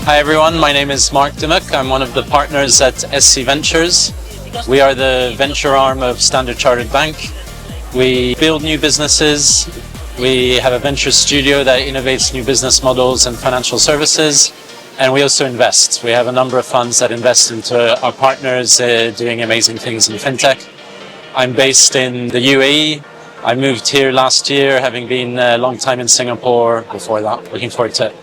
Hi everyone, my name is Dymock. I'm one of the partners at SC Ventures. We are the venture arm of Standard Chartered Bank. We build new businesses. We have a venture studio that innovates new business models and financial services. And we also invest. We have a number of funds that invest into our partners doing amazing things in fintech. I'm based in the UAE. I moved here last year, having been a long time in Singapore before that. Looking forward to it.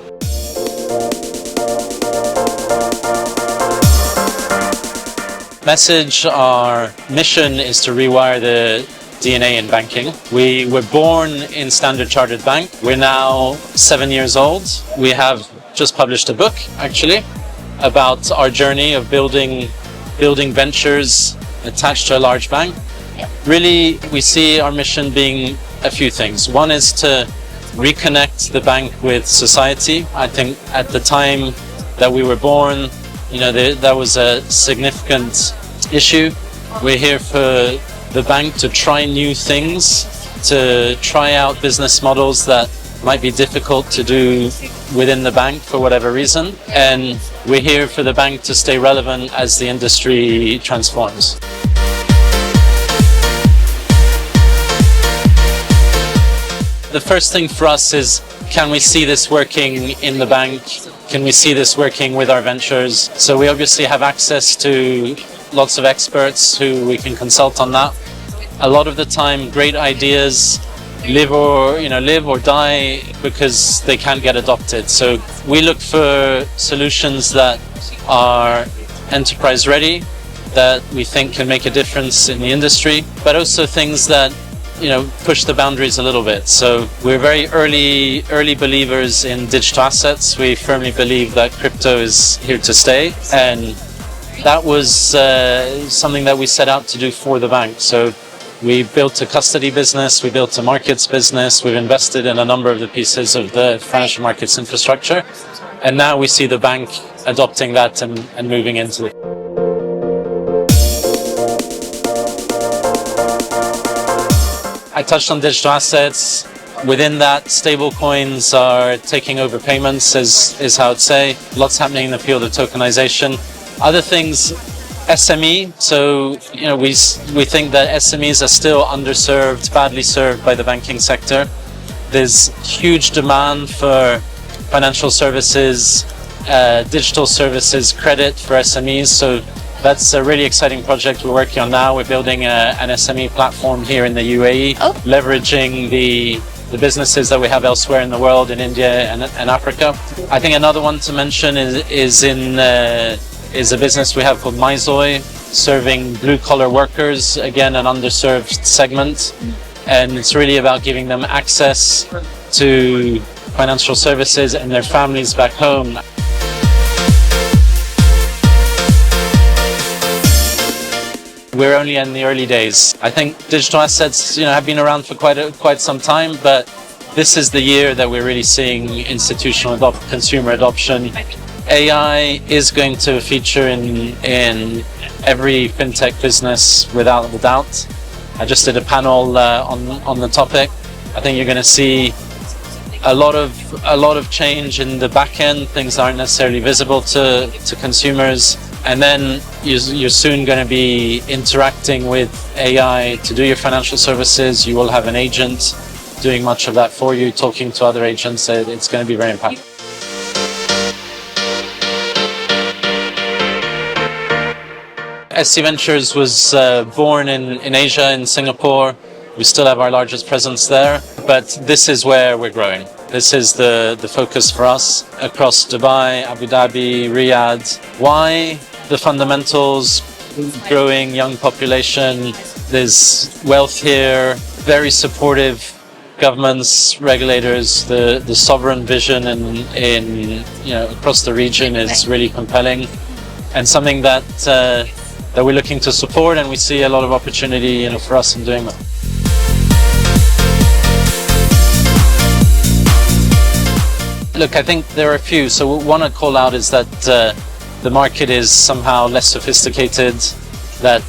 Message, our mission is to rewire the DNA in banking. We were born in Standard Chartered Bank. We're now 7 years old. We have just published a book, actually, about our journey of building ventures attached to a large bank. Really, we see our mission being a few things. One is to reconnect the bank with society. I think at the time that we were born, that was a significant issue. We're here for the bank to try new things, to try out business models that might be difficult to do within the bank for whatever reason. And we're here for the bank to stay relevant as the industry transforms. The first thing for us is, can we see this working in the bank? Can we see this working with our ventures? So we obviously have access to lots of experts who we can consult on that. A lot of the time, great ideas live or die because they can't get adopted. So we look for solutions that are enterprise ready, that we think can make a difference in the industry, but also things that push the boundaries a little bit. So we're very early believers in digital assets. We firmly believe that crypto is here to stay, and that was something that we set out to do for the bank. So we built a custody business, we built a markets business, we've invested in a number of the pieces of the financial markets infrastructure, and now we see the bank adopting that and moving into it. I touched on digital assets. Within that, stable coins are taking over payments, is how I'd say. Lots happening in the field of tokenization. Other things, SME. So, we think that SMEs are still underserved, badly served by the banking sector. There's huge demand for financial services, digital services, credit for SMEs. So that's a really exciting project we're working on now. We're building an SME platform here in the UAE, leveraging the businesses that we have elsewhere in the world, in India and Africa. I think another one to mention is a business we have called Myzoi, serving blue-collar workers, again, an underserved segment. And it's really about giving them access to financial services and their families back home. We're only in the early days. I think digital assets, have been around for quite some time, but this is the year that we're really seeing institutional consumer adoption. AI is going to feature in every fintech business without a doubt. I just did a panel on the topic. I think you're going to see a lot of change in the back end. Things aren't necessarily visible to consumers. And then you're soon going to be interacting with AI to do your financial services. You will have an agent doing much of that for you, talking to other agents. It's going to be very impactful. SC Ventures was born in Asia, in Singapore. We still have our largest presence there, but this is where we're growing. This is the focus for us across Dubai, Abu Dhabi, Riyadh. Why? The fundamentals, growing young population, there's wealth here, very supportive governments, regulators, the sovereign vision in across the region is really compelling, and something that we're looking to support, and we see a lot of opportunity for us in doing that. Look, I think there are a few. So one I'd call out is that the market is somehow less sophisticated, that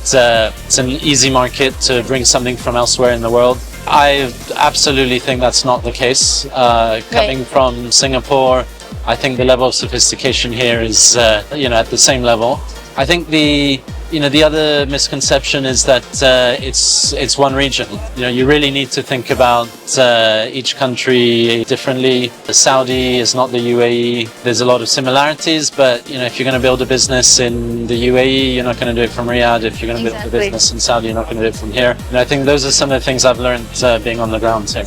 it's an easy market to bring something from elsewhere in the world. I absolutely think that's not the case. Coming from Singapore, I think the level of sophistication here is, at the same level. I think the other misconception is that it's one region. You really need to think about each country differently. Saudi is not the UAE. There's a lot of similarities, but if you're going to build a business in the UAE, you're not going to do it from Riyadh. If you're going to build a business in Saudi, you're not going to do it from here. And I think those are some of the things I've learned being on the ground here.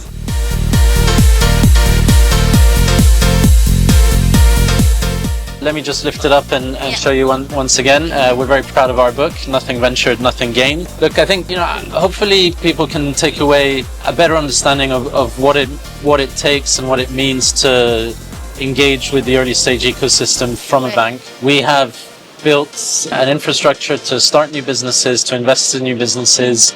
Let me just lift it up and show you once again. We're very proud of our book, Nothing Ventured, Nothing Gained. Look, I think, hopefully people can take away a better understanding of what it takes and what it means to engage with the early stage ecosystem from a bank. We have built an infrastructure to start new businesses, to invest in new businesses,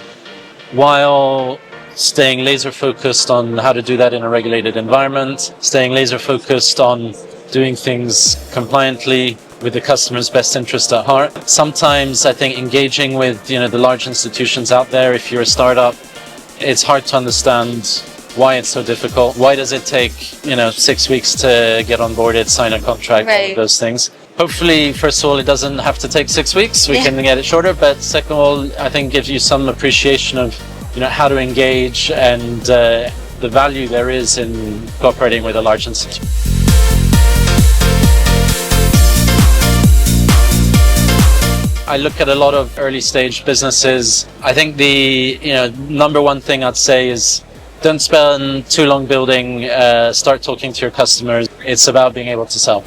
while staying laser focused on how to do that in a regulated environment, staying laser focused on doing things compliantly with the customer's best interest at heart. Sometimes I think engaging with the large institutions out there, if you're a startup, it's hard to understand why it's so difficult. Why does it take 6 weeks to get onboarded, sign a contract, all of those things? Hopefully, first of all, it doesn't have to take 6 weeks. We can get it shorter. But second of all, I think gives you some appreciation of how to engage and the value there is in cooperating with a large institution. I look at a lot of early stage businesses. I think the number one thing I'd say is don't spend too long building, start talking to your customers. It's about being able to sell.